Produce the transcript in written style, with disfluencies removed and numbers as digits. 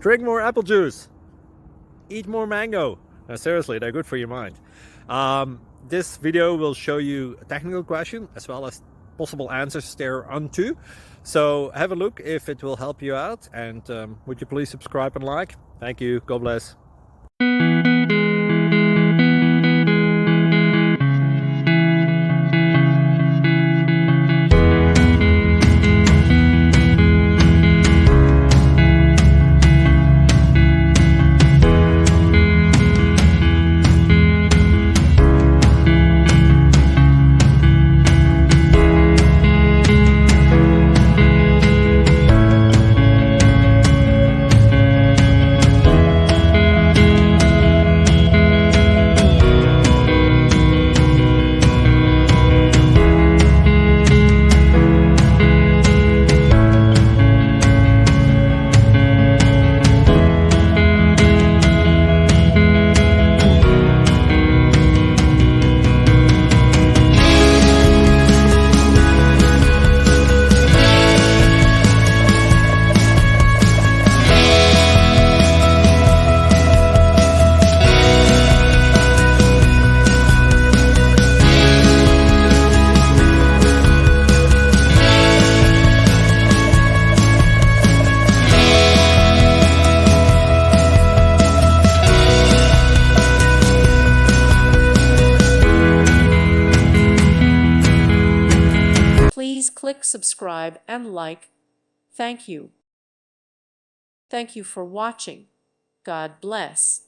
Drink more apple juice. Eat more mango. No, seriously, they're good for your mind. This video will show you a technical question as well as possible answers thereunto. So have a look if it will help you out, and would you please subscribe and like? Thank you. God bless. Please click subscribe and like. Thank you. Thank you for watching. God bless.